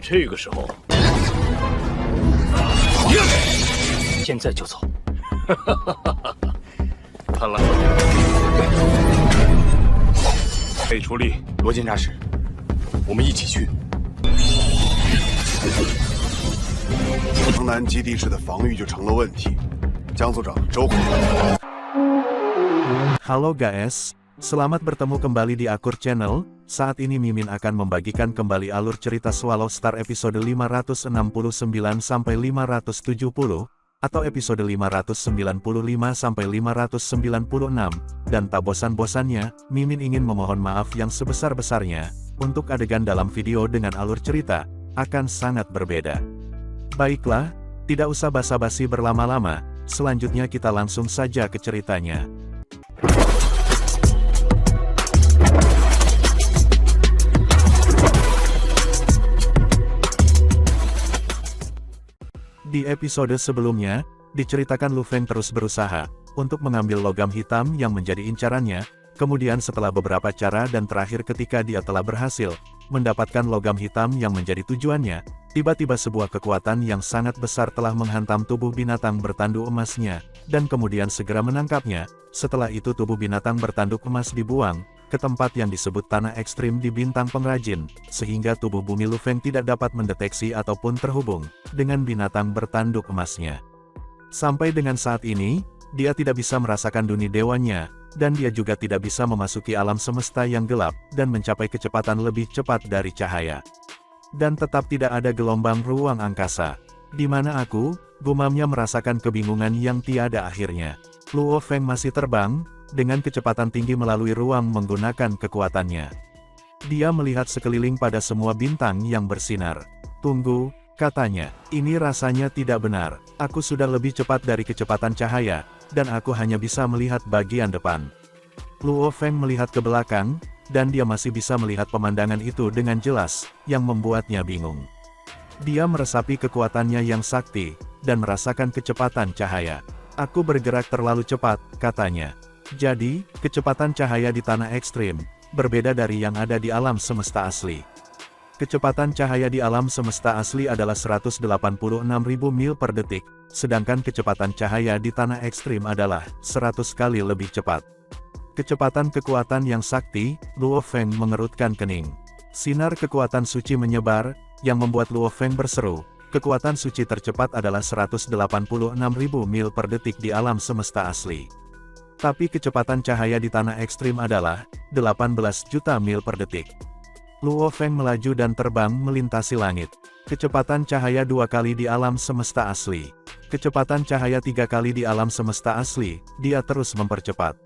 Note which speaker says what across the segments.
Speaker 1: 这个时候，现在就走。看来
Speaker 2: 被出力，罗检察使，我们一起去。
Speaker 3: 城南基地室的防御就成了问题。江组长，周口。
Speaker 4: Halo guys, selamat bertemu kembali di Akur Channel. Saat ini Mimin akan membagikan kembali alur cerita Swallow Star episode 569 sampai 570 atau episode 595 sampai 596, dan tak bosan-bosannya, Mimin ingin memohon maaf yang sebesar-besarnya untuk adegan dalam video dengan alur cerita akan sangat berbeda. Baiklah, tidak usah basa-basi berlama-lama, selanjutnya kita langsung saja ke ceritanya. Di episode sebelumnya, diceritakan Lu Feng terus berusaha untuk mengambil logam hitam yang menjadi incarannya, kemudian setelah beberapa cara dan terakhir ketika dia telah berhasil mendapatkan logam hitam yang menjadi tujuannya, tiba-tiba sebuah kekuatan yang sangat besar telah menghantam tubuh binatang bertanduk emasnya, dan kemudian segera menangkapnya. Setelah itu tubuh binatang bertanduk emas dibuang ke tempat yang disebut tanah ekstrim di bintang pengrajin, sehingga tubuh bumi Lu Feng tidak dapat mendeteksi ataupun terhubung dengan binatang bertanduk emasnya. Sampai dengan saat ini, dia tidak bisa merasakan dunia dewanya, dan dia juga tidak bisa memasuki alam semesta yang gelap dan mencapai kecepatan lebih cepat dari cahaya. Dan tetap tidak ada gelombang ruang angkasa. Di mana aku, gumamnya merasakan kebingungan yang tiada akhirnya. Luo Feng masih terbang dengan kecepatan tinggi melalui ruang menggunakan kekuatannya. Dia melihat sekeliling pada semua bintang yang bersinar. Tunggu, katanya, ini rasanya tidak benar. Aku sudah lebih cepat dari kecepatan cahaya, dan aku hanya bisa melihat bagian depan. Luo Feng melihat ke belakang, dan dia masih bisa melihat pemandangan itu dengan jelas, yang membuatnya bingung. Dia meresapi kekuatannya yang sakti, dan merasakan kecepatan cahaya. Aku bergerak terlalu cepat, katanya. Jadi, kecepatan cahaya di tanah ekstrim, berbeda dari yang ada di alam semesta asli. Kecepatan cahaya di alam semesta asli adalah 186.000 mil per detik, sedangkan kecepatan cahaya di tanah ekstrim adalah 100 kali lebih cepat. Kecepatan kekuatan yang sakti, Luo Feng mengerutkan kening. Sinar kekuatan suci menyebar, yang membuat Luo Feng berseru, kekuatan suci tercepat adalah 186.000 mil per detik di alam semesta asli. Tapi kecepatan cahaya di tanah ekstrim adalah 18 juta mil per detik. Luo Feng melaju dan terbang melintasi langit. Kecepatan cahaya 2 kali di alam semesta asli. Kecepatan cahaya 3 kali di alam semesta asli, dia terus mempercepat.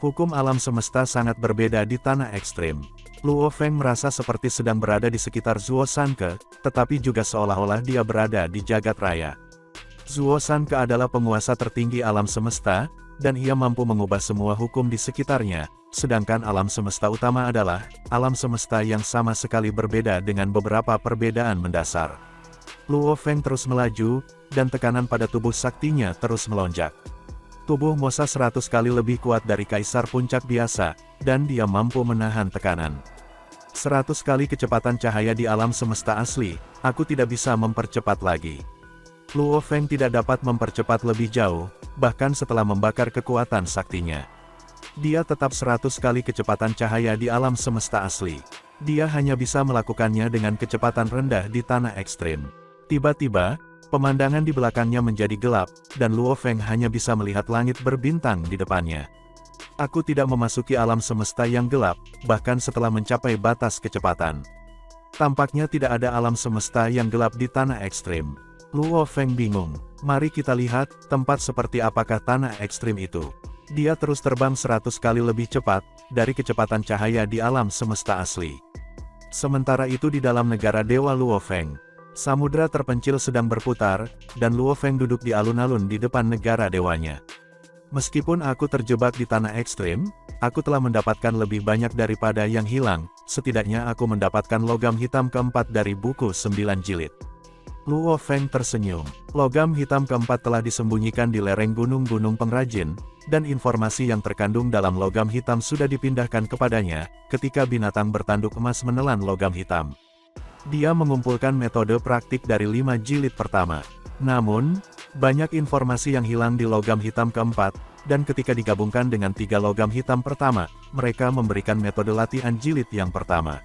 Speaker 4: Hukum alam semesta sangat berbeda di tanah ekstrim. Luo Feng merasa seperti sedang berada di sekitar Zuo Sanke, tetapi juga seolah-olah dia berada di jagat raya. Zuo Sanke adalah penguasa tertinggi alam semesta, dan ia mampu mengubah semua hukum di sekitarnya, sedangkan alam semesta utama adalah alam semesta yang sama sekali berbeda dengan beberapa perbedaan mendasar. Luo Feng terus melaju, dan tekanan pada tubuh saktinya terus melonjak. Tubuh Mosa 100 kali lebih kuat dari Kaisar Puncak biasa, dan dia mampu menahan tekanan. 100 kali kecepatan cahaya di alam semesta asli, aku tidak bisa mempercepat lagi. Luo Feng tidak dapat mempercepat lebih jauh, bahkan setelah membakar kekuatan saktinya. Dia tetap 100 kali kecepatan cahaya di alam semesta asli. Dia hanya bisa melakukannya dengan kecepatan rendah di tanah ekstrim. Tiba-tiba, pemandangan di belakangnya menjadi gelap, dan Luo Feng hanya bisa melihat langit berbintang di depannya. Aku tidak memasuki alam semesta yang gelap, bahkan setelah mencapai batas kecepatan. Tampaknya tidak ada alam semesta yang gelap di tanah ekstrim. Luo Feng bingung. Mari kita lihat, tempat seperti apakah tanah ekstrim itu. Dia terus terbang 100 kali lebih cepat, dari kecepatan cahaya di alam semesta asli. Sementara itu di dalam negara Dewa Luo Feng, samudra terpencil sedang berputar, dan Luo Feng duduk di alun-alun di depan negara dewanya. Meskipun aku terjebak di tanah ekstrim, aku telah mendapatkan lebih banyak daripada yang hilang, setidaknya aku mendapatkan logam hitam keempat dari buku 9 jilid. Luo Feng tersenyum. Logam hitam keempat telah disembunyikan di lereng gunung-gunung pengrajin, dan informasi yang terkandung dalam logam hitam sudah dipindahkan kepadanya, ketika binatang bertanduk emas menelan logam hitam. Dia mengumpulkan metode praktik dari 5 jilid pertama. Namun, banyak informasi yang hilang di logam hitam keempat, dan ketika digabungkan dengan 3 logam hitam pertama, mereka memberikan metode latihan jilid yang pertama.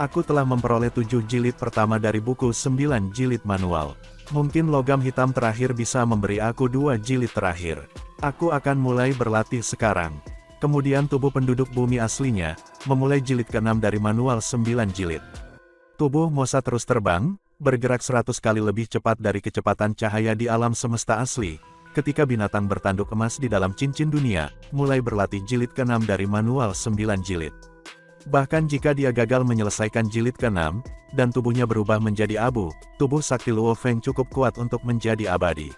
Speaker 4: Aku telah memperoleh 7 jilid pertama dari buku 9 jilid manual. Mungkin logam hitam terakhir bisa memberi aku 2 jilid terakhir. Aku akan mulai berlatih sekarang. Kemudian tubuh penduduk bumi aslinya, memulai jilid ke-6 dari manual 9 jilid. Tubuh Mosa terus terbang, bergerak 100 kali lebih cepat dari kecepatan cahaya di alam semesta asli, ketika binatang bertanduk emas di dalam cincin dunia, mulai berlatih jilid ke-6 dari manual 9 jilid. Bahkan jika dia gagal menyelesaikan jilid ke-6, dan tubuhnya berubah menjadi abu, tubuh sakti Luo Feng cukup kuat untuk menjadi abadi.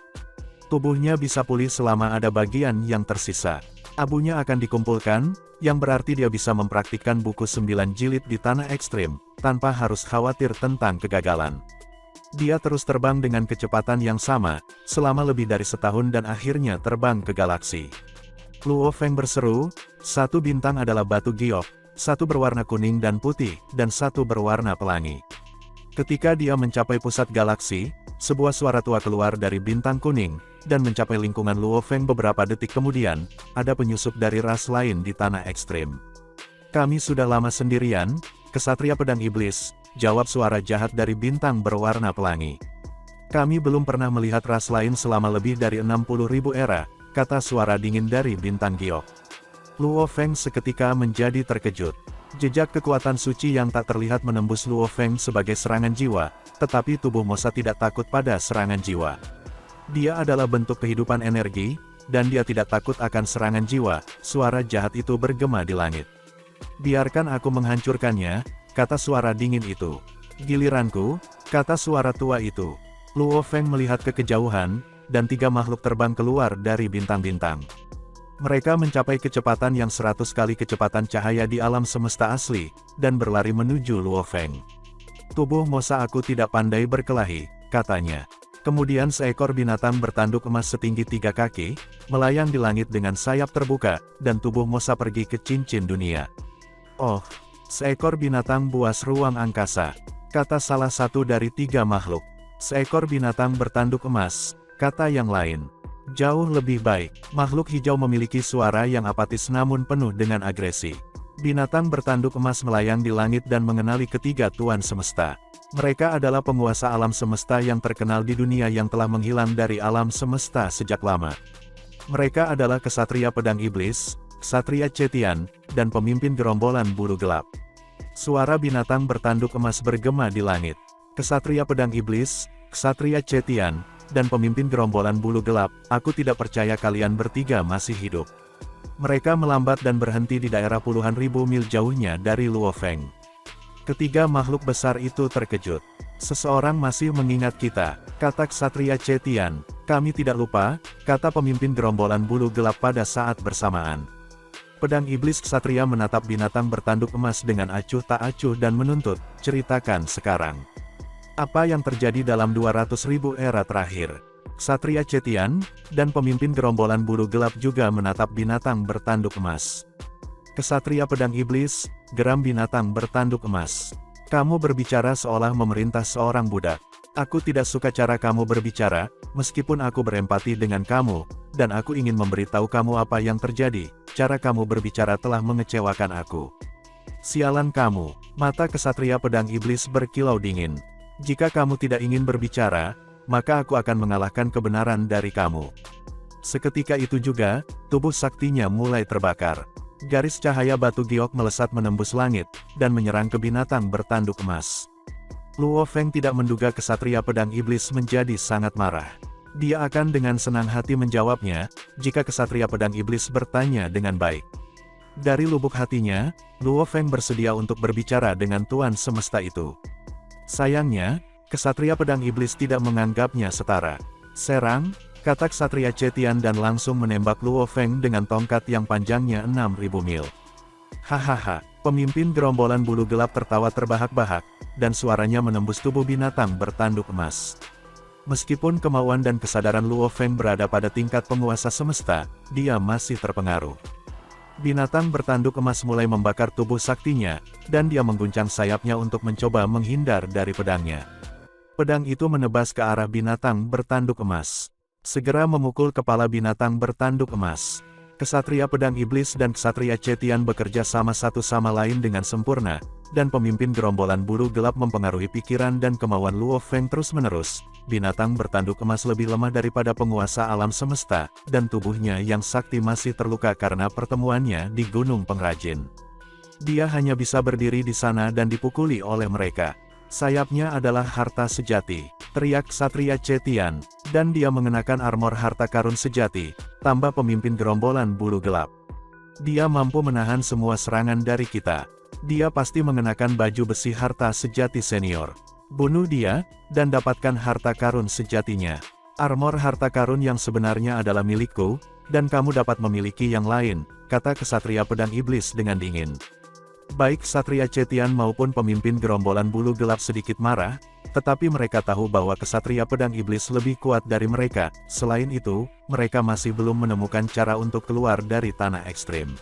Speaker 4: Tubuhnya bisa pulih selama ada bagian yang tersisa. Abunya akan dikumpulkan, yang berarti dia bisa mempraktikkan buku 9 jilid di tanah ekstrim, tanpa harus khawatir tentang kegagalan. Dia terus terbang dengan kecepatan yang sama, selama lebih dari setahun dan akhirnya terbang ke galaksi. Luo Feng berseru, "Satu bintang adalah batu giok, satu berwarna kuning dan putih, dan satu berwarna pelangi." Ketika dia mencapai pusat galaksi, sebuah suara tua keluar dari bintang kuning, dan mencapai lingkungan Luo Feng beberapa detik kemudian, ada penyusup dari ras lain di tanah ekstrim. "Kami sudah lama sendirian, Kesatria Pedang Iblis," jawab suara jahat dari bintang berwarna pelangi. "Kami belum pernah melihat ras lain selama lebih dari 60.000 era," kata suara dingin dari bintang giok. Luo Feng seketika menjadi terkejut. Jejak kekuatan suci yang tak terlihat menembus Luo Feng sebagai serangan jiwa, tetapi tubuh Mosa tidak takut pada serangan jiwa. Dia adalah bentuk kehidupan energi, dan dia tidak takut akan serangan jiwa, suara jahat itu bergema di langit. "Biarkan aku menghancurkannya," kata suara dingin itu. "Giliranku," kata suara tua itu. Luo Feng melihat ke kejauhan, dan 3 makhluk terbang keluar dari bintang-bintang. Mereka mencapai kecepatan yang 100 kali kecepatan cahaya di alam semesta asli, dan berlari menuju Luo Feng. "Tubuh Mosa aku tidak pandai berkelahi," katanya. Kemudian seekor binatang bertanduk emas setinggi 3 kaki, melayang di langit dengan sayap terbuka, dan tubuh Mosa pergi ke cincin dunia. "Oh, seekor binatang buas ruang angkasa," kata salah satu dari 3 makhluk. "Seekor binatang bertanduk emas," kata yang lain. "Jauh lebih baik." Makhluk hijau memiliki suara yang apatis namun penuh dengan agresi. Binatang bertanduk emas melayang di langit dan mengenali ketiga Tuan Semesta. Mereka adalah penguasa alam semesta yang terkenal di dunia yang telah menghilang dari alam semesta sejak lama. Mereka adalah Kesatria Pedang Iblis, Ksatria Cetian, dan pemimpin gerombolan bulu gelap. Suara binatang bertanduk emas bergema di langit. "Kesatria Pedang Iblis, Ksatria Cetian, dan pemimpin gerombolan bulu gelap, aku tidak percaya kalian bertiga masih hidup." Mereka melambat dan berhenti di daerah puluhan ribu mil jauhnya dari Luo Feng. Ketiga makhluk besar itu terkejut. "Seseorang masih mengingat kita," kata Ksatria Cetian. "Kami tidak lupa," kata pemimpin gerombolan bulu gelap pada saat bersamaan. Pedang Iblis Ksatria menatap binatang bertanduk emas dengan acuh tak acuh dan menuntut, "Ceritakan sekarang. Apa yang terjadi dalam 200.000 era terakhir?" Ksatria Cetian, dan pemimpin gerombolan bulu gelap juga menatap binatang bertanduk emas. "Kesatria Pedang Iblis," geram binatang bertanduk emas. "Kamu berbicara seolah memerintah seorang budak. Aku tidak suka cara kamu berbicara, meskipun aku berempati dengan kamu, dan aku ingin memberitahu kamu apa yang terjadi. Cara kamu berbicara telah mengecewakan aku." "Sialan kamu," mata Kesatria Pedang Iblis berkilau dingin. "Jika kamu tidak ingin berbicara, maka aku akan mengalahkan kebenaran dari kamu." Seketika itu juga, tubuh saktinya mulai terbakar. Garis cahaya batu giok melesat menembus langit, dan menyerang ke binatang bertanduk emas. Luo Feng tidak menduga Kesatria Pedang Iblis menjadi sangat marah. Dia akan dengan senang hati menjawabnya, jika Kesatria Pedang Iblis bertanya dengan baik. Dari lubuk hatinya, Luo Feng bersedia untuk berbicara dengan Tuan Semesta itu. Sayangnya, Kesatria Pedang Iblis tidak menganggapnya setara. "Serang," kata Ksatria Cetian dan langsung menembak Luo Feng dengan tongkat yang panjangnya 6.000 mil. "Hahaha," pemimpin gerombolan bulu gelap tertawa terbahak-bahak, dan suaranya menembus tubuh binatang bertanduk emas. Meskipun kemauan dan kesadaran Luo Feng berada pada tingkat penguasa semesta, dia masih terpengaruh. Binatang bertanduk emas mulai membakar tubuh saktinya, dan dia mengguncang sayapnya untuk mencoba menghindar dari pedangnya. Pedang itu menebas ke arah binatang bertanduk emas. Segera memukul kepala binatang bertanduk emas. Kesatria Pedang Iblis dan Kesatria Cetian bekerja sama satu sama lain dengan sempurna, dan pemimpin gerombolan bulu gelap mempengaruhi pikiran dan kemauan Luo Feng terus-menerus. Binatang bertanduk emas lebih lemah daripada penguasa alam semesta, dan tubuhnya yang sakti masih terluka karena pertemuannya di Gunung Pengrajin. Dia hanya bisa berdiri di sana dan dipukuli oleh mereka. Sayapnya adalah harta sejati, teriak Ksatria Cetian, dan dia mengenakan armor harta karun sejati, tambah pemimpin gerombolan bulu gelap. Dia mampu menahan semua serangan dari kita. Dia pasti mengenakan baju besi harta sejati senior. Bunuh dia, dan dapatkan harta karun sejatinya. Armor harta karun yang sebenarnya adalah milikku, dan kamu dapat memiliki yang lain, kata Kesatria Pedang Iblis dengan dingin. Baik Ksatria Cetian maupun pemimpin gerombolan bulu gelap sedikit marah, tetapi mereka tahu bahwa Kesatria Pedang Iblis lebih kuat dari mereka. Selain itu, mereka masih belum menemukan cara untuk keluar dari tanah ekstrim.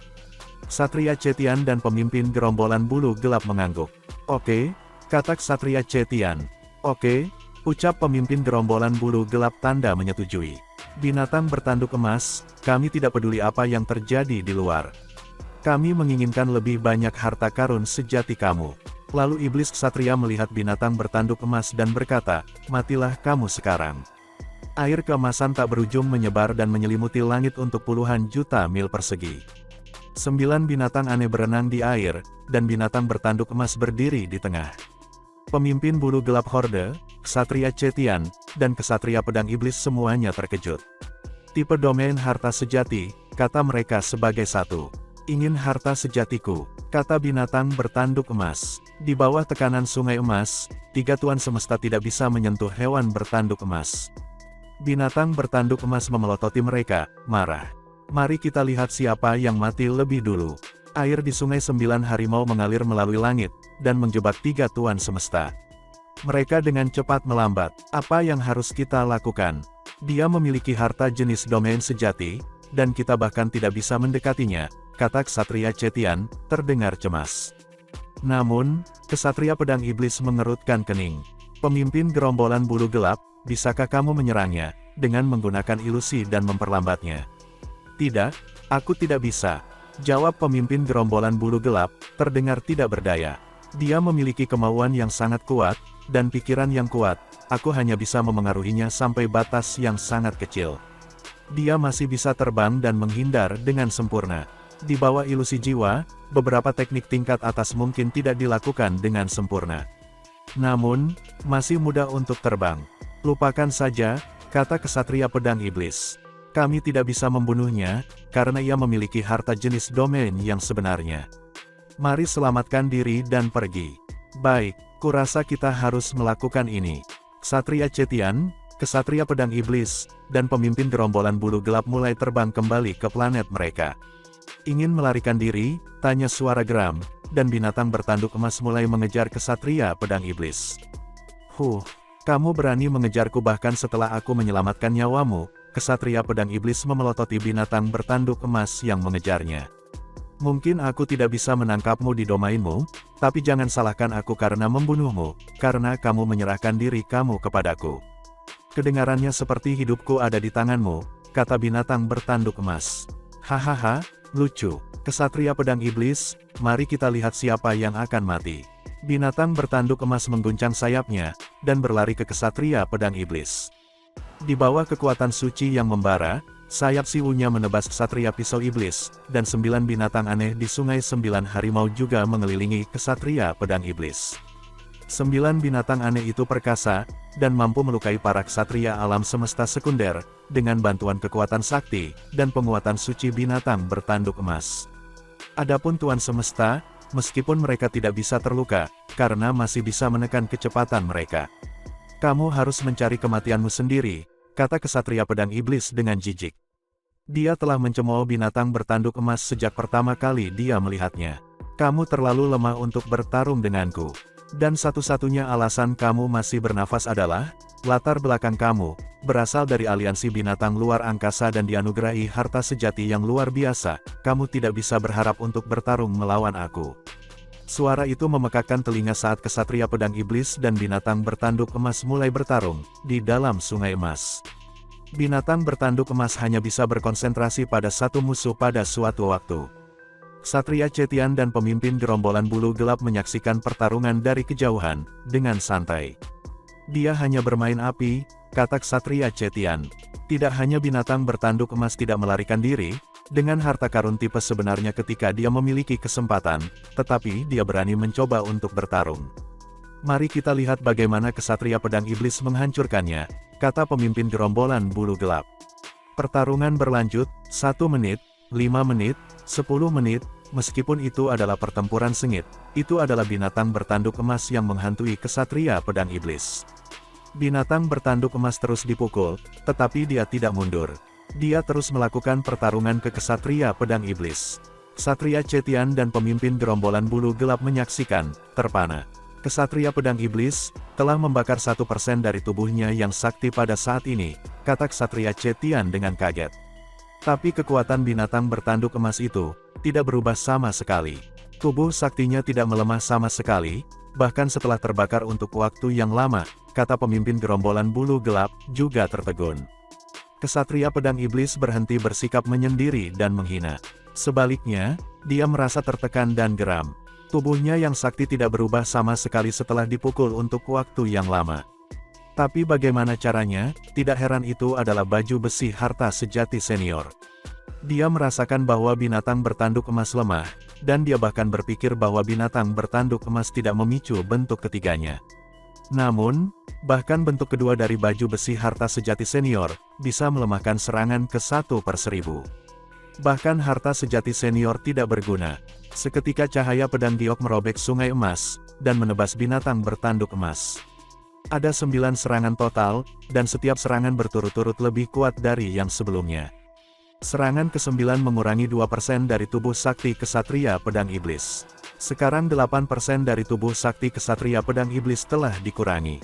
Speaker 4: Ksatria Cetian dan pemimpin gerombolan bulu gelap mengangguk. Oke, kata Ksatria Cetian. Oke, ucap pemimpin gerombolan bulu gelap tanda menyetujui. Binatang bertanduk emas, kami tidak peduli apa yang terjadi di luar. Kami menginginkan lebih banyak harta karun sejati kamu. Lalu iblis ksatria melihat binatang bertanduk emas dan berkata, matilah kamu sekarang. Air keemasan tak berujung menyebar dan menyelimuti langit untuk puluhan juta mil persegi. 9 binatang aneh berenang di air, dan binatang bertanduk emas berdiri di tengah. Pemimpin bulu gelap Horde, Ksatria Cetian, dan Ksatria Pedang Iblis semuanya terkejut. Tipe domain harta sejati, kata mereka sebagai satu. Ingin harta sejatiku, kata binatang bertanduk emas. Di bawah tekanan sungai emas, 3 tuan semesta tidak bisa menyentuh hewan bertanduk emas. Binatang bertanduk emas memelototi mereka, marah. Mari kita lihat siapa yang mati lebih dulu. Air di sungai 9 harimau mengalir melalui langit, dan menjebak 3 tuan semesta. Mereka dengan cepat melambat. Apa yang harus kita lakukan? Dia memiliki harta jenis domain sejati, dan kita bahkan tidak bisa mendekatinya, kata Ksatria Cetian, terdengar cemas. Namun, Ksatria Pedang Iblis mengerutkan kening. Pemimpin gerombolan bulu gelap, bisakah kamu menyerangnya, dengan menggunakan ilusi dan memperlambatnya? Tidak, aku tidak bisa, jawab pemimpin gerombolan bulu gelap, terdengar tidak berdaya. Dia memiliki kemauan yang sangat kuat, dan pikiran yang kuat, aku hanya bisa memengaruhinya sampai batas yang sangat kecil. Dia masih bisa terbang dan menghindar dengan sempurna. Di bawah ilusi jiwa, beberapa teknik tingkat atas mungkin tidak dilakukan dengan sempurna. Namun, masih mudah untuk terbang. Lupakan saja, kata Ksatria Pedang Iblis. Kami tidak bisa membunuhnya, karena ia memiliki harta jenis domain yang sebenarnya. Mari selamatkan diri dan pergi. Baik, kurasa kita harus melakukan ini. Ksatria Cetian, Ksatria Pedang Iblis, dan pemimpin gerombolan bulu gelap mulai terbang kembali ke planet mereka. Ingin melarikan diri, tanya suara geram, dan binatang bertanduk emas mulai mengejar Ksatria Pedang Iblis. Kamu berani mengejarku bahkan setelah aku menyelamatkan nyawamu, Ksatria Pedang Iblis memelototi binatang bertanduk emas yang mengejarnya. Mungkin aku tidak bisa menangkapmu di domainmu, tapi jangan salahkan aku karena membunuhmu, karena kamu menyerahkan diri kamu kepadaku. Kedengarannya seperti hidupku ada di tanganmu, kata binatang bertanduk emas. Hahaha, lucu. Ksatria Pedang Iblis, mari kita lihat siapa yang akan mati. Binatang bertanduk emas mengguncang sayapnya, dan berlari ke Ksatria Pedang Iblis. Di bawah kekuatan suci yang membara, sayap siunya menebas Ksatria Pisau Iblis, dan 9 binatang aneh di sungai 9 harimau juga mengelilingi Ksatria Pedang Iblis. 9 binatang aneh itu perkasa, dan mampu melukai para ksatria alam semesta sekunder, dengan bantuan kekuatan sakti, dan penguatan suci binatang bertanduk emas. Adapun Tuan Semesta, meskipun mereka tidak bisa terluka, karena masih bisa menekan kecepatan mereka. Kamu harus mencari kematianmu sendiri, kata Ksatria Pedang Iblis dengan jijik. Dia telah mencemooh binatang bertanduk emas sejak pertama kali dia melihatnya. Kamu terlalu lemah untuk bertarung denganku. Dan satu-satunya alasan kamu masih bernafas adalah, latar belakang kamu, berasal dari aliansi binatang luar angkasa dan dianugerahi harta sejati yang luar biasa, kamu tidak bisa berharap untuk bertarung melawan aku. Suara itu memekakkan telinga saat kesatria pedang iblis dan binatang bertanduk emas mulai bertarung, di dalam sungai emas. Binatang bertanduk emas hanya bisa berkonsentrasi pada satu musuh pada suatu waktu. Ksatria Cetian dan pemimpin gerombolan bulu gelap menyaksikan pertarungan dari kejauhan, dengan santai. Dia hanya bermain api, kata Ksatria Cetian. Tidak hanya binatang bertanduk emas tidak melarikan diri, dengan harta karun tipe sebenarnya ketika dia memiliki kesempatan, tetapi dia berani mencoba untuk bertarung. Mari kita lihat bagaimana Ksatria pedang iblis menghancurkannya, kata pemimpin gerombolan bulu gelap. Pertarungan berlanjut, 1 menit, 5 menit, 10 menit, meskipun itu adalah pertempuran sengit, itu adalah binatang bertanduk emas yang menghantui Ksatria pedang iblis. Binatang bertanduk emas terus dipukul, tetapi dia tidak mundur. Dia terus melakukan pertarungan ke Ksatria pedang iblis. Ksatria Cetian dan pemimpin gerombolan bulu gelap menyaksikan, terpana. Ksatria pedang iblis telah membakar 1% dari tubuhnya yang sakti pada saat ini, kata Ksatria Cetian dengan kaget. Tapi kekuatan binatang bertanduk emas itu tidak berubah sama sekali. Tubuh saktinya tidak melemah sama sekali, bahkan setelah terbakar untuk waktu yang lama, kata pemimpin gerombolan bulu gelap, juga tertegun. Ksatria pedang iblis berhenti bersikap menyendiri dan menghina. Sebaliknya, dia merasa tertekan dan geram. Tubuhnya yang sakti tidak berubah sama sekali setelah dipukul untuk waktu yang lama. Tapi bagaimana caranya? Tidak heran itu adalah baju besi harta sejati senior. Dia merasakan bahwa binatang bertanduk emas lemah, dan dia bahkan berpikir bahwa binatang bertanduk emas tidak memicu bentuk ketiganya. Namun, bahkan bentuk kedua dari baju besi harta sejati senior, bisa melemahkan serangan ke 1/1000. Bahkan harta sejati senior tidak berguna. Seketika cahaya pedang giok merobek sungai emas, dan menebas binatang bertanduk emas. Ada 9 serangan total, dan setiap serangan berturut-turut lebih kuat dari yang sebelumnya. Serangan ke-9 mengurangi 2% dari tubuh sakti Ksatria pedang iblis. Sekarang 8% dari tubuh sakti Ksatria pedang iblis telah dikurangi.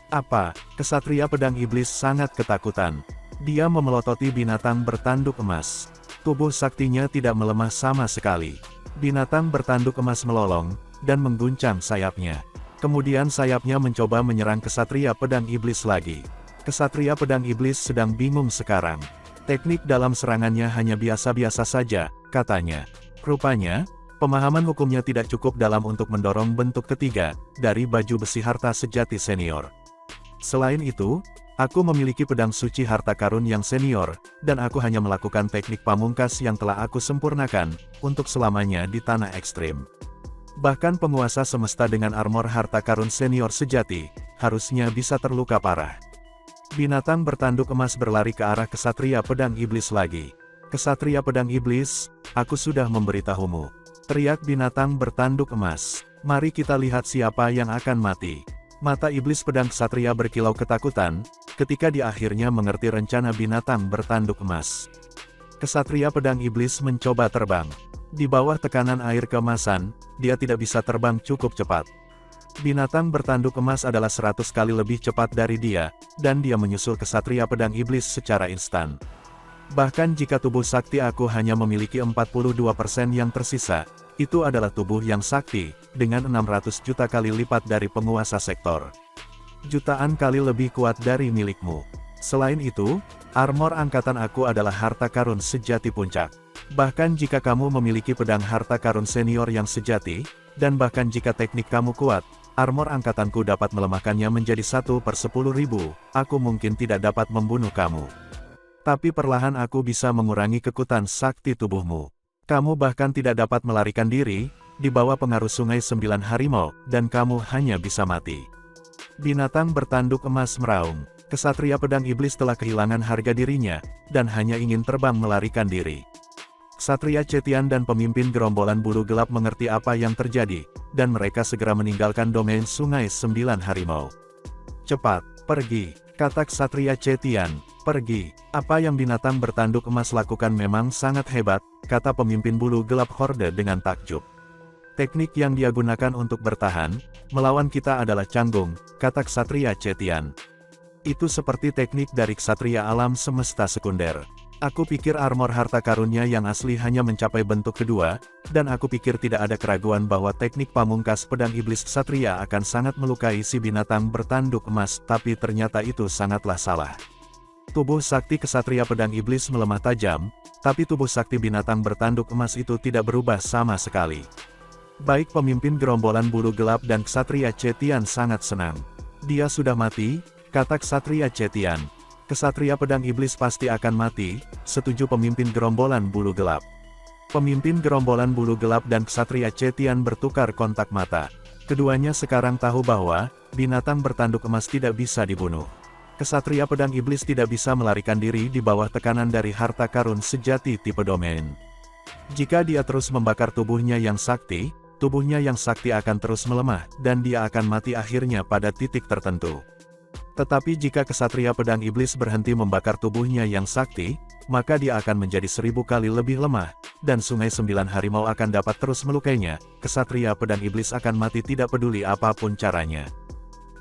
Speaker 4: Apa? Ksatria pedang iblis sangat ketakutan. Dia memelototi binatang bertanduk emas. Tubuh saktinya tidak melemah sama sekali. Binatang bertanduk emas melolong, dan mengguncang sayapnya. Kemudian sayapnya mencoba menyerang Ksatria pedang iblis lagi. Ksatria pedang iblis sedang bingung sekarang. Teknik dalam serangannya hanya biasa-biasa saja, katanya. Rupanya, pemahaman hukumnya tidak cukup dalam untuk mendorong bentuk ketiga, dari baju besi harta sejati senior. Selain itu, aku memiliki pedang suci harta karun yang senior, dan aku hanya melakukan teknik pamungkas yang telah aku sempurnakan, untuk selamanya di tanah ekstrim. Bahkan penguasa semesta dengan armor harta karun senior sejati, harusnya bisa terluka parah. Binatang bertanduk emas berlari ke arah Ksatria pedang iblis lagi. Ksatria pedang iblis, aku sudah memberitahumu. Teriak binatang bertanduk emas. Mari kita lihat siapa yang akan mati. Mata iblis pedang Ksatria berkilau ketakutan, ketika dia akhirnya mengerti rencana binatang bertanduk emas. Ksatria pedang iblis mencoba terbang. Di bawah tekanan air keemasan, dia tidak bisa terbang cukup cepat. Binatang bertanduk emas adalah 100 kali lebih cepat dari dia, dan dia menyusul Ksatria pedang iblis secara instan. Bahkan jika tubuh sakti aku hanya memiliki 42% yang tersisa, itu adalah tubuh yang sakti, dengan 600 juta kali lipat dari penguasa sektor. Jutaan kali lebih kuat dari milikmu. Selain itu, armor angkatan aku adalah harta karun sejati puncak. Bahkan jika kamu memiliki pedang harta karun senior yang sejati, dan bahkan jika teknik kamu kuat, armor angkatanku dapat melemahkannya menjadi 1/10.000, aku mungkin tidak dapat membunuh kamu. Tapi perlahan aku bisa mengurangi kekuatan sakti tubuhmu. Kamu bahkan tidak dapat melarikan diri, di bawah pengaruh sungai 9 harimau, dan kamu hanya bisa mati. Binatang bertanduk emas meraung. Ksatria pedang iblis telah kehilangan harga dirinya, dan hanya ingin terbang melarikan diri. Ksatria Cetian dan pemimpin gerombolan bulu gelap mengerti apa yang terjadi, dan mereka segera meninggalkan domain sungai 9 harimau. Cepat, pergi, kata Ksatria Cetian, pergi. Apa yang binatang bertanduk emas lakukan memang sangat hebat, kata pemimpin bulu gelap horde dengan takjub. Teknik yang dia gunakan untuk bertahan melawan kita adalah canggung, kata ksatria Cetian. Itu seperti teknik dari ksatria alam semesta sekunder. Aku pikir armor harta karunnya yang asli hanya mencapai bentuk kedua, dan aku pikir tidak ada keraguan bahwa teknik pamungkas pedang iblis ksatria akan sangat melukai si binatang bertanduk emas, tapi ternyata itu sangatlah salah. Tubuh sakti ksatria pedang iblis melemah tajam, tapi tubuh sakti binatang bertanduk emas itu tidak berubah sama sekali. Baik pemimpin gerombolan bulu gelap dan ksatria Cetian sangat senang. Dia sudah mati, kata ksatria Cetian. Ksatria pedang iblis pasti akan mati, setuju pemimpin gerombolan bulu gelap. Pemimpin gerombolan bulu gelap dan ksatria Cetian bertukar kontak mata. Keduanya sekarang tahu bahwa binatang bertanduk emas tidak bisa dibunuh. Ksatria pedang iblis tidak bisa melarikan diri di bawah tekanan dari harta karun sejati tipe domain. Jika dia terus membakar tubuhnya yang sakti akan terus melemah, dan dia akan mati akhirnya pada titik tertentu. Tetapi jika ksatria pedang iblis berhenti membakar tubuhnya yang sakti, maka dia akan menjadi 1000 kali lebih lemah, dan sungai 9 harimau akan dapat terus melukainya. Ksatria pedang iblis akan mati tidak peduli apapun caranya.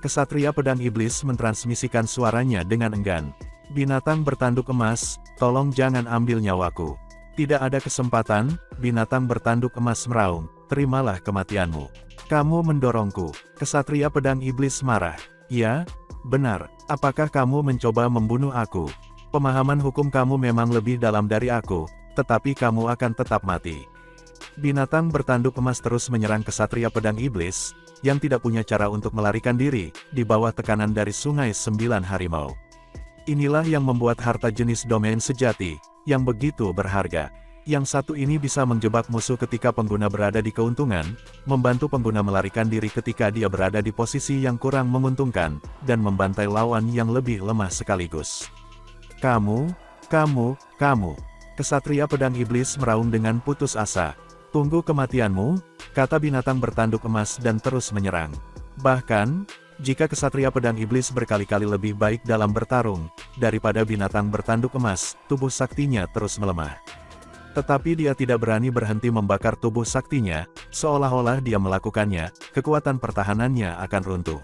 Speaker 4: Ksatria pedang iblis mentransmisikan suaranya dengan enggan. Binatang bertanduk emas, tolong jangan ambil nyawaku. Tidak ada kesempatan, binatang bertanduk emas meraung, terimalah kematianmu. Kamu mendorongku. Ksatria pedang iblis marah. Ya, benar, apakah kamu mencoba membunuh aku? Pemahaman hukum kamu memang lebih dalam dari aku, tetapi kamu akan tetap mati. Binatang bertanduk emas terus menyerang ksatria pedang iblis, yang tidak punya cara untuk melarikan diri, di bawah tekanan dari sungai 9 harimau. Inilah yang membuat harta jenis domain sejati, yang begitu berharga. Yang satu ini bisa menjebak musuh ketika pengguna berada di keuntungan, membantu pengguna melarikan diri ketika dia berada di posisi yang kurang menguntungkan, dan membantai lawan yang lebih lemah sekaligus. Kamu. Ksatria pedang iblis meraung dengan putus asa. Tunggu kematianmu, kata binatang bertanduk emas dan terus menyerang. Bahkan, jika ksatria pedang iblis berkali-kali lebih baik dalam bertarung, daripada binatang bertanduk emas, tubuh saktinya terus melemah. Tetapi dia tidak berani berhenti membakar tubuh saktinya, seolah-olah dia melakukannya, kekuatan pertahanannya akan runtuh.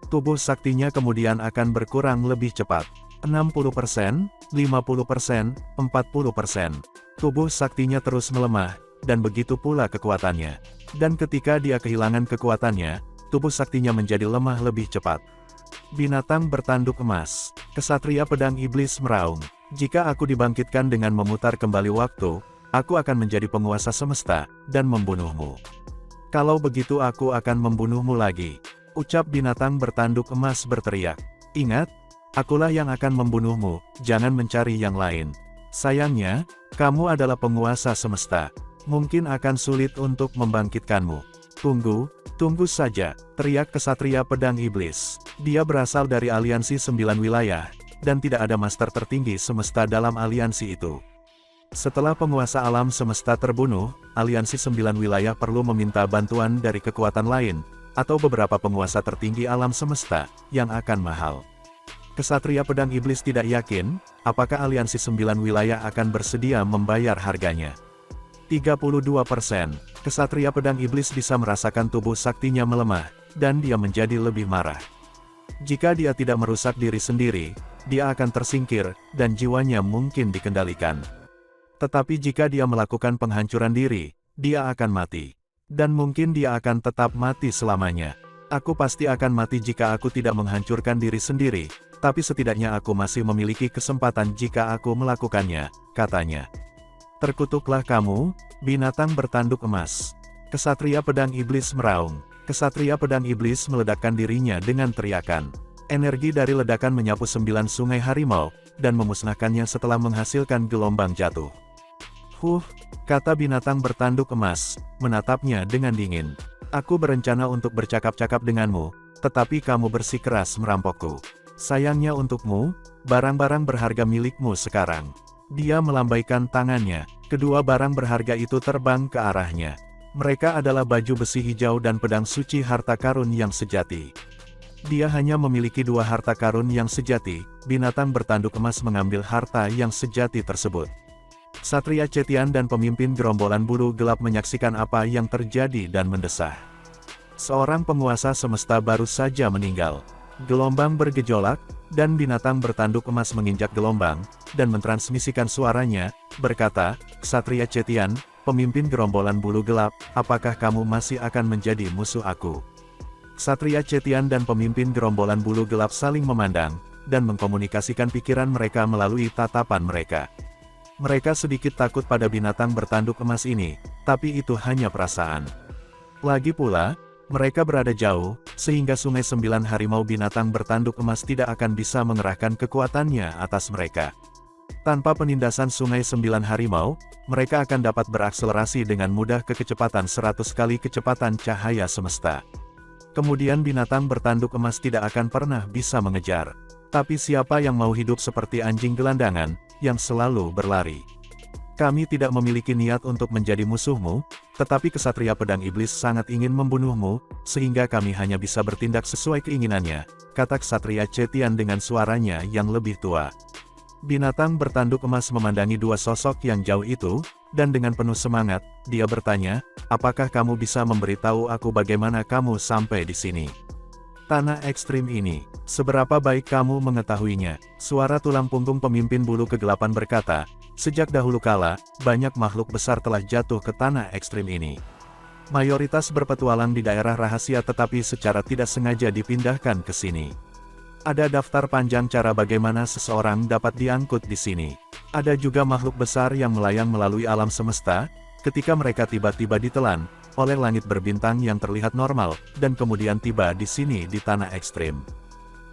Speaker 4: Tubuh saktinya kemudian akan berkurang lebih cepat. 60%, 50%, 40%. Tubuh saktinya terus melemah, dan begitu pula kekuatannya. Dan ketika dia kehilangan kekuatannya, tubuh saktinya menjadi lemah lebih cepat. Binatang bertanduk emas. Ksatria pedang iblis meraung. Jika aku dibangkitkan dengan memutar kembali waktu, aku akan menjadi penguasa semesta, dan membunuhmu. Kalau begitu aku akan membunuhmu lagi. Ucap binatang bertanduk emas berteriak. Ingat, akulah yang akan membunuhmu, jangan mencari yang lain. Sayangnya, kamu adalah penguasa semesta. Mungkin akan sulit untuk membangkitkanmu. Tunggu saja, teriak ksatria pedang iblis. Dia berasal dari aliansi 9 wilayah, dan tidak ada master tertinggi semesta dalam aliansi itu. Setelah penguasa alam semesta terbunuh, aliansi 9 wilayah perlu meminta bantuan dari kekuatan lain, atau beberapa penguasa tertinggi alam semesta, yang akan mahal. Ksatria pedang iblis tidak yakin, apakah aliansi 9 wilayah akan bersedia membayar harganya. 32%, ksatria pedang iblis bisa merasakan tubuh saktinya melemah, dan dia menjadi lebih marah. Jika dia tidak merusak diri sendiri, dia akan tersingkir, dan jiwanya mungkin dikendalikan. Tetapi jika dia melakukan penghancuran diri, dia akan mati. Dan mungkin dia akan tetap mati selamanya. Aku pasti akan mati jika aku tidak menghancurkan diri sendiri, tapi setidaknya aku masih memiliki kesempatan jika aku melakukannya, katanya. Terkutuklah kamu, binatang bertanduk emas. Ksatria pedang iblis meraung. Ksatria pedang iblis meledakkan dirinya dengan teriakan. Energi dari ledakan menyapu 9 sungai harimau, dan memusnahkannya setelah menghasilkan gelombang jatuh. Kata binatang bertanduk emas, menatapnya dengan dingin. Aku berencana untuk bercakap-cakap denganmu, tetapi kamu bersikeras merampokku. Sayangnya untukmu, barang-barang berharga milikmu sekarang. Dia melambaikan tangannya, kedua barang berharga itu terbang ke arahnya. Mereka adalah baju besi hijau dan pedang suci harta karun yang sejati. Dia hanya memiliki 2 harta karun yang sejati, binatang bertanduk emas mengambil harta yang sejati tersebut. Ksatria Cetian dan pemimpin gerombolan bulu gelap menyaksikan apa yang terjadi dan mendesah. Seorang penguasa semesta baru saja meninggal. Gelombang bergejolak, dan binatang bertanduk emas menginjak gelombang, dan mentransmisikan suaranya, berkata, "Ksatria Cetian, pemimpin gerombolan bulu gelap, apakah kamu masih akan menjadi musuh aku?" Ksatria Cetian dan pemimpin gerombolan bulu gelap saling memandang, dan mengkomunikasikan pikiran mereka melalui tatapan mereka. Mereka sedikit takut pada binatang bertanduk emas ini, tapi itu hanya perasaan. Lagi pula, mereka berada jauh, sehingga Sungai Sembilan Harimau binatang bertanduk emas tidak akan bisa mengerahkan kekuatannya atas mereka. Tanpa penindasan Sungai Sembilan Harimau, mereka akan dapat berakselerasi dengan mudah ke kecepatan 100 kali kecepatan cahaya semesta. Kemudian binatang bertanduk emas tidak akan pernah bisa mengejar. Tapi siapa yang mau hidup seperti anjing gelandangan, yang selalu berlari? Kami tidak memiliki niat untuk menjadi musuhmu, tetapi Ksatria Pedang Iblis sangat ingin membunuhmu, sehingga kami hanya bisa bertindak sesuai keinginannya, kata Ksatria Cetian dengan suaranya yang lebih tua. Binatang bertanduk emas memandangi dua sosok yang jauh itu, dan dengan penuh semangat, dia bertanya, "Apakah kamu bisa memberitahu aku bagaimana kamu sampai di sini? Tanah ekstrim ini, seberapa baik kamu mengetahuinya?" Suara tulang punggung pemimpin bulu kegelapan berkata, "Sejak dahulu kala, banyak makhluk besar telah jatuh ke tanah ekstrim ini. Mayoritas berpetualang di daerah rahasia tetapi secara tidak sengaja dipindahkan ke sini. Ada daftar panjang cara bagaimana seseorang dapat diangkut di sini. Ada juga makhluk besar yang melayang melalui alam semesta, ketika mereka tiba-tiba ditelan oleh langit berbintang yang terlihat normal, dan kemudian tiba di sini di tanah ekstrim.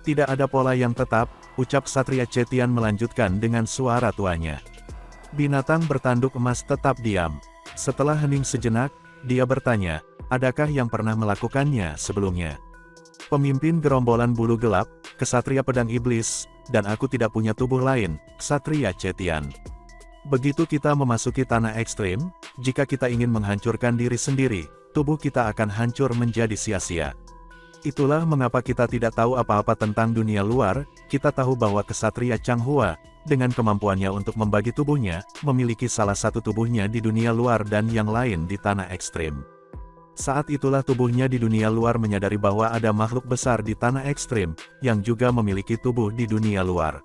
Speaker 4: Tidak ada pola yang tetap," ucap Ksatria Cetian melanjutkan dengan suara tuanya. Binatang bertanduk emas tetap diam. Setelah hening sejenak, dia bertanya, "Adakah yang pernah melakukannya sebelumnya?" "Pemimpin gerombolan bulu gelap, Ksatria Pedang Iblis, dan aku tidak punya tubuh lain," Ksatria Cetian. "Begitu kita memasuki tanah ekstrim, jika kita ingin menghancurkan diri sendiri, tubuh kita akan hancur menjadi sia-sia. Itulah mengapa kita tidak tahu apa-apa tentang dunia luar. Kita tahu bahwa Ksatria Changhua, dengan kemampuannya untuk membagi tubuhnya, memiliki salah satu tubuhnya di dunia luar dan yang lain di tanah ekstrim. Saat itulah tubuhnya di dunia luar menyadari bahwa ada makhluk besar di tanah ekstrim, yang juga memiliki tubuh di dunia luar.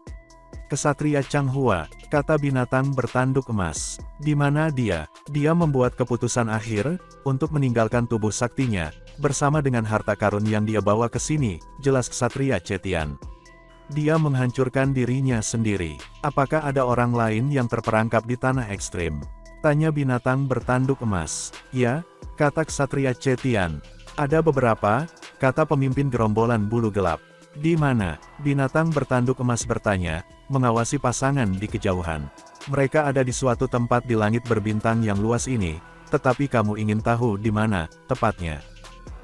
Speaker 4: Ksatria Changhua, kata binatang bertanduk emas. Di mana dia? Dia membuat keputusan akhir, untuk meninggalkan tubuh saktinya, bersama dengan harta karun yang dia bawa ke sini, jelas Ksatria Cetian. Dia menghancurkan dirinya sendiri. Apakah ada orang lain yang terperangkap di tanah ekstrim? Tanya binatang bertanduk emas. Ya, kata Ksatria Cetian. Ada beberapa, kata pemimpin gerombolan bulu gelap. Di mana? Binatang bertanduk emas bertanya, mengawasi pasangan di kejauhan. Mereka ada di suatu tempat di langit berbintang yang luas ini, tetapi kamu ingin tahu di mana, tepatnya?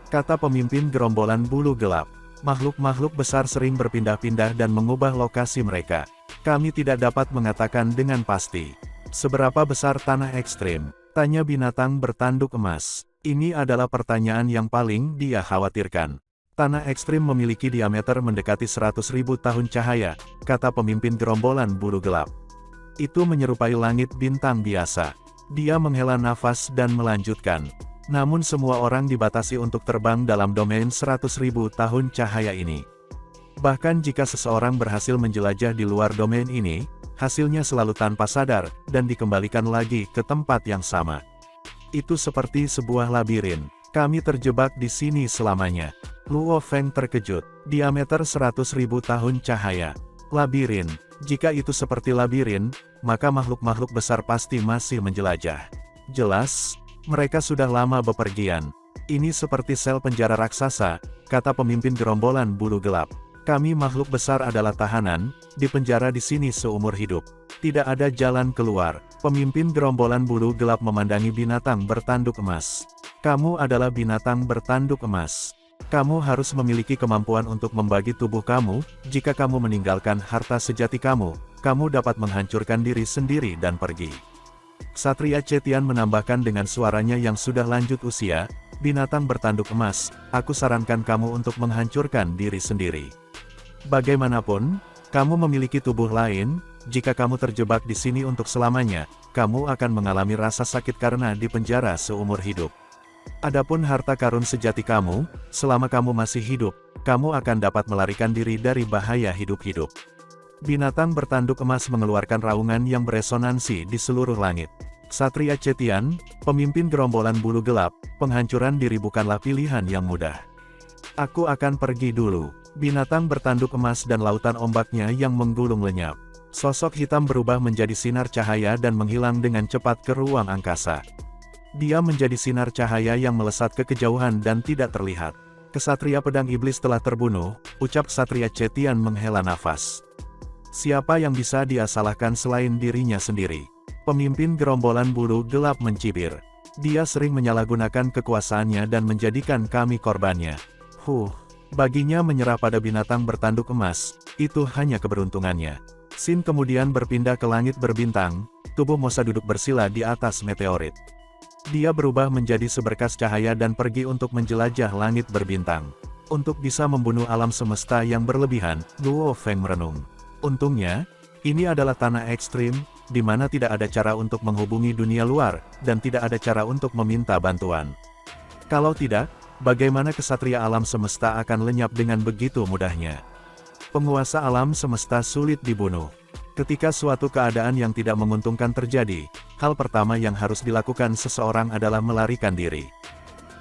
Speaker 4: Kata pemimpin gerombolan bulu gelap. Makhluk-makhluk besar sering berpindah-pindah dan mengubah lokasi mereka. Kami tidak dapat mengatakan dengan pasti. Seberapa besar tanah ekstrim? Tanya binatang bertanduk emas. Ini adalah pertanyaan yang paling dia khawatirkan. Tanah ekstrim memiliki diameter mendekati 100.000 tahun cahaya, kata pemimpin gerombolan bulu gelap. Itu menyerupai langit bintang biasa. Dia menghela nafas dan melanjutkan. Namun semua orang dibatasi untuk terbang dalam domain 100.000 tahun cahaya ini. Bahkan jika seseorang berhasil menjelajah di luar domain ini, hasilnya selalu tanpa sadar, dan dikembalikan lagi ke tempat yang sama. Itu seperti sebuah labirin. Kami terjebak di sini selamanya. Luo Feng terkejut. Diameter 100.000 tahun cahaya. Labirin. Jika itu seperti labirin, maka makhluk-makhluk besar pasti masih menjelajah. Jelas, mereka sudah lama bepergian. Ini seperti sel penjara raksasa, kata pemimpin gerombolan bulu gelap. Kami makhluk besar adalah tahanan, di penjara di sini seumur hidup. Tidak ada jalan keluar. Pemimpin gerombolan bulu gelap memandangi binatang bertanduk emas. Kamu adalah binatang bertanduk emas. Kamu harus memiliki kemampuan untuk membagi tubuh kamu. Jika kamu meninggalkan harta sejati kamu, kamu dapat menghancurkan diri sendiri dan pergi. Ksatria Cetian menambahkan dengan suaranya yang sudah lanjut usia, binatang bertanduk emas, aku sarankan kamu untuk menghancurkan diri sendiri. Bagaimanapun, kamu memiliki tubuh lain, jika kamu terjebak di sini untuk selamanya, kamu akan mengalami rasa sakit karena dipenjara seumur hidup. Adapun harta karun sejati kamu, selama kamu masih hidup, kamu akan dapat melarikan diri dari bahaya hidup-hidup. Binatang bertanduk emas mengeluarkan raungan yang beresonansi di seluruh langit. Ksatria Cetian, pemimpin gerombolan bulu gelap, penghancuran diri bukanlah pilihan yang mudah. Aku akan pergi dulu. Binatang bertanduk emas dan lautan ombaknya yang menggulung lenyap. Sosok hitam berubah menjadi sinar cahaya dan menghilang dengan cepat ke ruang angkasa. Dia menjadi sinar cahaya yang melesat ke kejauhan dan tidak terlihat. Ksatria pedang iblis telah terbunuh, ucap Ksatria Cetian menghela nafas. Siapa yang bisa dia salahkan selain dirinya sendiri? Pemimpin gerombolan bulu gelap mencibir. Dia sering menyalahgunakan kekuasaannya dan menjadikan kami korbannya. Baginya menyerah pada binatang bertanduk emas, itu hanya keberuntungannya. Sin kemudian berpindah ke langit berbintang, tubuh Mosa duduk bersila di atas meteorit. Dia berubah menjadi seberkas cahaya dan pergi untuk menjelajah langit berbintang. Untuk bisa membunuh alam semesta yang berlebihan, Luo Feng merenung. Untungnya, ini adalah tanah ekstrim, di mana tidak ada cara untuk menghubungi dunia luar, dan tidak ada cara untuk meminta bantuan. Kalau tidak, bagaimana kesatria alam semesta akan lenyap dengan begitu mudahnya? Penguasa alam semesta sulit dibunuh. Ketika suatu keadaan yang tidak menguntungkan terjadi, hal pertama yang harus dilakukan seseorang adalah melarikan diri.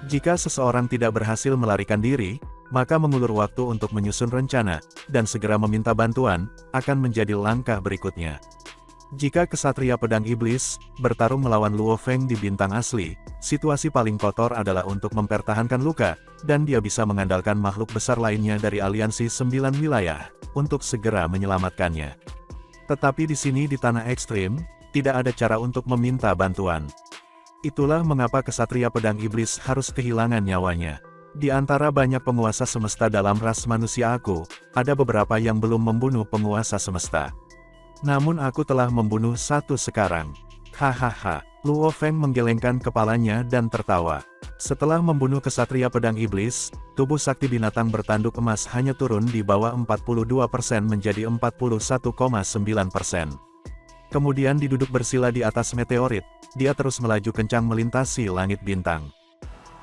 Speaker 4: Jika seseorang tidak berhasil melarikan diri, maka mengulur waktu untuk menyusun rencana, dan segera meminta bantuan, akan menjadi langkah berikutnya. Jika kesatria pedang iblis bertarung melawan Luo Feng di bintang asli, situasi paling kotor adalah untuk mempertahankan luka, dan dia bisa mengandalkan makhluk besar lainnya dari aliansi 9 wilayah, untuk segera menyelamatkannya. Tetapi di sini di tanah ekstrim, tidak ada cara untuk meminta bantuan. Itulah mengapa kesatria pedang iblis harus kehilangan nyawanya. Di antara banyak penguasa semesta dalam ras manusia aku, ada beberapa yang belum membunuh penguasa semesta. Namun aku telah membunuh satu sekarang. Hahaha. Luo Feng menggelengkan kepalanya dan tertawa. Setelah membunuh kesatria pedang iblis, tubuh sakti binatang bertanduk emas hanya turun di bawah 42% menjadi 41,9%. Kemudian diduduk bersila di atas meteorit, dia terus melaju kencang melintasi langit bintang.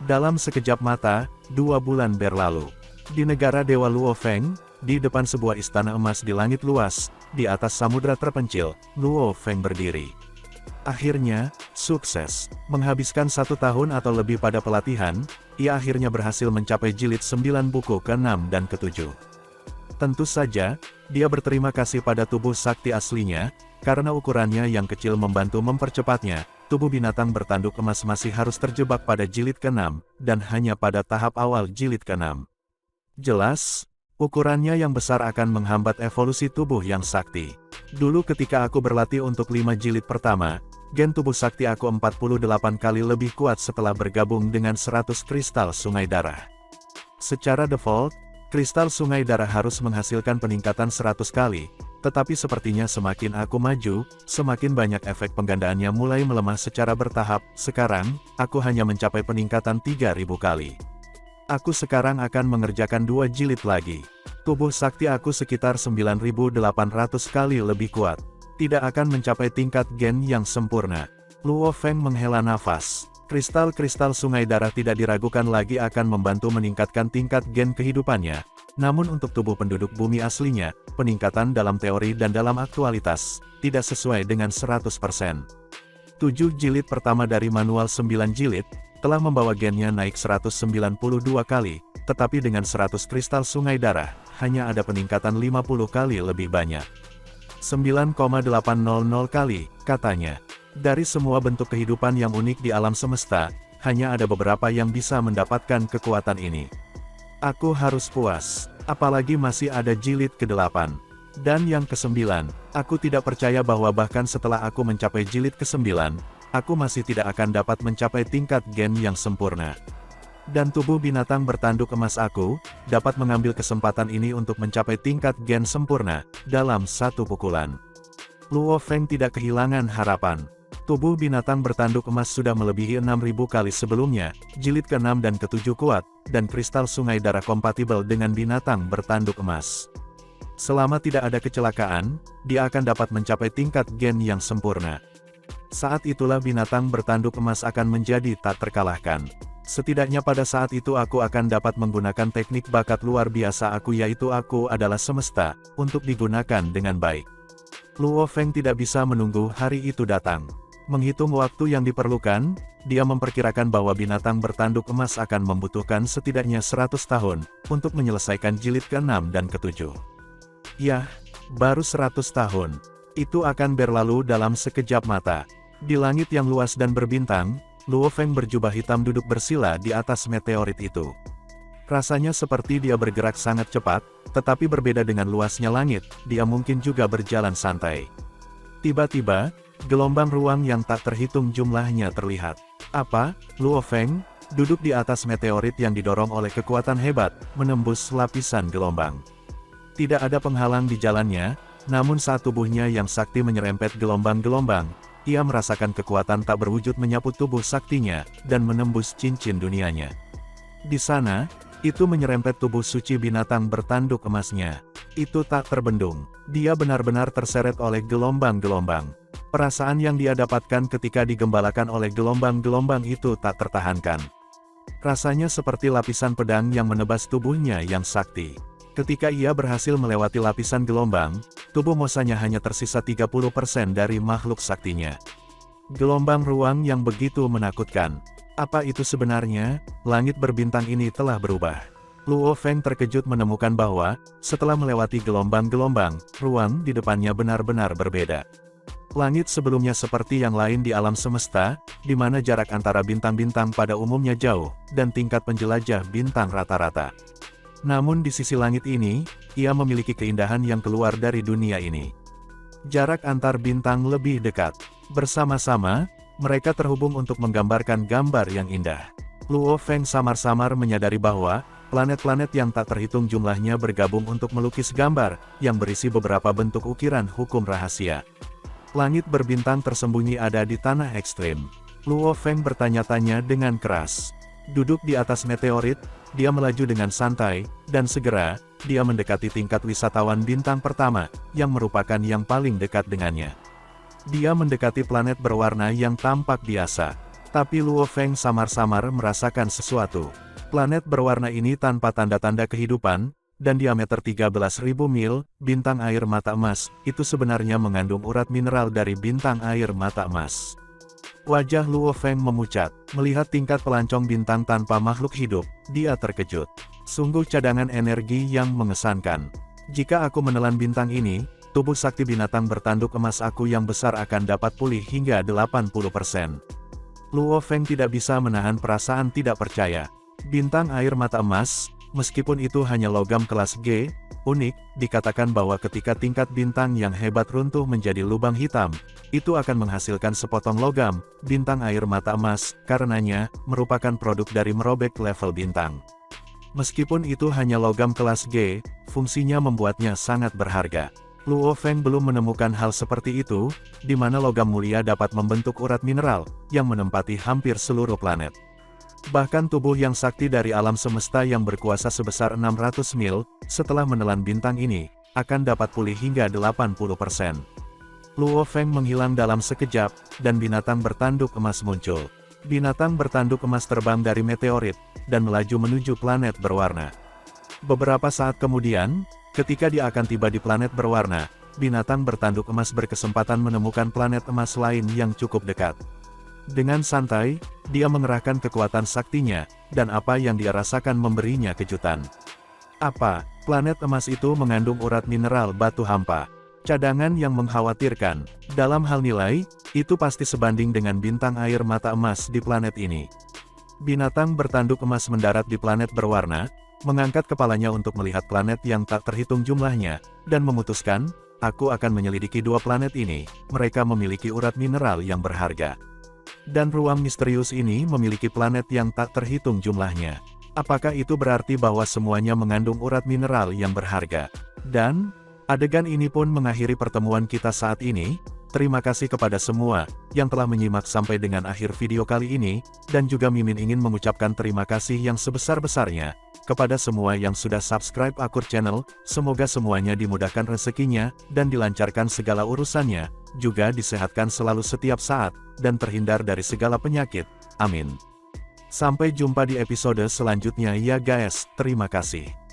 Speaker 4: Dalam sekejap mata, 2 bulan berlalu. Di negara Dewa Luo Feng, di depan sebuah istana emas di langit luas, di atas samudra terpencil, Luo Feng berdiri. Akhirnya, sukses. Menghabiskan 1 tahun atau lebih pada pelatihan, ia akhirnya berhasil mencapai jilid 9 buku ke-6 dan ke-7. Tentu saja, dia berterima kasih pada tubuh sakti aslinya, karena ukurannya yang kecil membantu mempercepatnya. Tubuh binatang bertanduk emas masih harus terjebak pada jilid ke-6, dan hanya pada tahap awal jilid ke-6. Jelas, ukurannya yang besar akan menghambat evolusi tubuh yang sakti. Dulu ketika aku berlatih untuk 5 jilid pertama, gen tubuh sakti aku 48 kali lebih kuat setelah bergabung dengan 100 kristal sungai darah. Secara default, kristal sungai darah harus menghasilkan peningkatan 100 kali, tetapi sepertinya semakin aku maju, semakin banyak efek penggandaannya mulai melemah secara bertahap. Sekarang, aku hanya mencapai peningkatan 3000 kali. Aku sekarang akan mengerjakan 2 jilid lagi. Tubuh sakti aku sekitar 9800 kali lebih kuat. Tidak akan mencapai tingkat gen yang sempurna. Luo Feng menghela nafas. Kristal-kristal sungai darah tidak diragukan lagi akan membantu meningkatkan tingkat gen kehidupannya. Namun untuk tubuh penduduk bumi aslinya, peningkatan dalam teori dan dalam aktualitas, tidak sesuai dengan 100%. 7 jilid pertama dari manual 9 jilid, telah membawa gennya naik 192 kali, tetapi dengan 100 kristal sungai darah, hanya ada peningkatan 50 kali lebih banyak. 9,800 kali, katanya. Dari semua bentuk kehidupan yang unik di alam semesta, hanya ada beberapa yang bisa mendapatkan kekuatan ini. Aku harus puas, apalagi masih ada jilid ke-8. Dan yang ke-9, aku tidak percaya bahwa bahkan setelah aku mencapai jilid ke-9, aku masih tidak akan dapat mencapai tingkat gen yang sempurna. Dan tubuh binatang bertanduk emas aku, dapat mengambil kesempatan ini untuk mencapai tingkat gen sempurna, dalam 1 pukulan. Luo Feng tidak kehilangan harapan. Tubuh binatang bertanduk emas sudah melebihi 6000 kali sebelumnya, jilid ke-6 dan ke-7 kuat, dan kristal sungai darah kompatibel dengan binatang bertanduk emas. Selama tidak ada kecelakaan, dia akan dapat mencapai tingkat gen yang sempurna. Saat itulah binatang bertanduk emas akan menjadi tak terkalahkan. Setidaknya pada saat itu aku akan dapat menggunakan teknik bakat luar biasa aku, yaitu aku adalah semesta, untuk digunakan dengan baik. Luo Feng tidak bisa menunggu hari itu datang. Menghitung waktu yang diperlukan, dia memperkirakan bahwa binatang bertanduk emas akan membutuhkan setidaknya 100 tahun, untuk menyelesaikan jilid ke-6 dan ke-7. Yah, baru 100 tahun. Itu akan berlalu dalam sekejap mata. Di langit yang luas dan berbintang, Luo Feng berjubah hitam duduk bersila di atas meteorit itu. Rasanya seperti dia bergerak sangat cepat, tetapi berbeda dengan luasnya langit, dia mungkin juga berjalan santai. Tiba-tiba, gelombang ruang yang tak terhitung jumlahnya terlihat. Apa? Luo Feng, duduk di atas meteorit yang didorong oleh kekuatan hebat, menembus lapisan gelombang. Tidak ada penghalang di jalannya, namun saat tubuhnya yang sakti menyerempet gelombang-gelombang, ia merasakan kekuatan tak berwujud menyapu tubuh saktinya, dan menembus cincin dunianya. Di sana, itu menyerempet tubuh suci binatang bertanduk emasnya. Itu tak terbendung, dia benar-benar terseret oleh gelombang-gelombang. Perasaan yang dia dapatkan ketika digembalakan oleh gelombang-gelombang itu tak tertahankan. Rasanya seperti lapisan pedang yang menebas tubuhnya yang sakti. Ketika ia berhasil melewati lapisan gelombang, tubuh Mosanya hanya tersisa 30% dari makhluk saktinya. Gelombang ruang yang begitu menakutkan. Apa itu sebenarnya? Langit berbintang ini telah berubah. Luo Feng terkejut menemukan bahwa, setelah melewati gelombang-gelombang, ruang di depannya benar-benar berbeda. Langit sebelumnya seperti yang lain di alam semesta, di mana jarak antara bintang-bintang pada umumnya jauh, dan tingkat penjelajah bintang rata-rata. Namun di sisi langit ini, ia memiliki keindahan yang keluar dari dunia ini. Jarak antar bintang lebih dekat. Bersama-sama, mereka terhubung untuk menggambarkan gambar yang indah. Luo Feng samar-samar menyadari bahwa, planet-planet yang tak terhitung jumlahnya bergabung untuk melukis gambar, yang berisi beberapa bentuk ukiran hukum rahasia. Langit berbintang tersembunyi ada di tanah ekstrim. Luo Feng bertanya-tanya dengan keras. Duduk di atas meteorit, dia melaju dengan santai, dan segera, dia mendekati tingkat wisatawan bintang pertama, yang merupakan yang paling dekat dengannya. Dia mendekati planet berwarna yang tampak biasa. Tapi Luo Feng samar-samar merasakan sesuatu. Planet berwarna ini tanpa tanda-tanda kehidupan, dan diameter 13.000 mil, bintang air mata emas, itu sebenarnya mengandung urat mineral dari bintang air mata emas. Wajah Luo Feng memucat, melihat tingkat pelancong bintang tanpa makhluk hidup, dia terkejut. Sungguh cadangan energi yang mengesankan. Jika aku menelan bintang ini, tubuh sakti binatang bertanduk emas aku yang besar akan dapat pulih hingga 80%. Luo Feng tidak bisa menahan perasaan tidak percaya. Bintang air mata emas, meskipun itu hanya logam kelas G, unik, dikatakan bahwa ketika tingkat bintang yang hebat runtuh menjadi lubang hitam, itu akan menghasilkan sepotong logam, bintang air mata emas, karenanya, merupakan produk dari merobek level bintang. Meskipun itu hanya logam kelas G, fungsinya membuatnya sangat berharga. Luo Feng belum menemukan hal seperti itu, di mana logam mulia dapat membentuk urat mineral, yang menempati hampir seluruh planet. Bahkan tubuh yang sakti dari alam semesta yang berkuasa sebesar 600 mil, setelah menelan bintang ini, akan dapat pulih hingga 80%. Luo Feng menghilang dalam sekejap, dan binatang bertanduk emas muncul. Binatang bertanduk emas terbang dari meteorit, dan melaju menuju planet berwarna. Beberapa saat kemudian, ketika dia akan tiba di planet berwarna, binatang bertanduk emas berkesempatan menemukan planet emas lain yang cukup dekat. Dengan santai, dia mengerahkan kekuatan saktinya, dan apa yang dia rasakan memberinya kejutan. Apa? Planet emas itu mengandung urat mineral batu hampa. Cadangan yang mengkhawatirkan. Dalam hal nilai, itu pasti sebanding dengan bintang air mata emas di planet ini. Binatang bertanduk emas mendarat di planet berwarna, mengangkat kepalanya untuk melihat planet yang tak terhitung jumlahnya, dan memutuskan, aku akan menyelidiki dua planet ini, mereka memiliki urat mineral yang berharga. Dan ruang misterius ini memiliki planet yang tak terhitung jumlahnya. Apakah itu berarti bahwa semuanya mengandung urat mineral yang berharga? Dan, adegan ini pun mengakhiri pertemuan kita saat ini. Terima kasih kepada semua yang telah menyimak sampai dengan akhir video kali ini, dan juga Mimin ingin mengucapkan terima kasih yang sebesar-besarnya kepada semua yang sudah subscribe Akur Channel. Semoga semuanya dimudahkan rezekinya dan dilancarkan segala urusannya, juga disehatkan selalu setiap saat dan terhindar dari segala penyakit. Amin. Sampai jumpa di episode selanjutnya ya guys, terima kasih.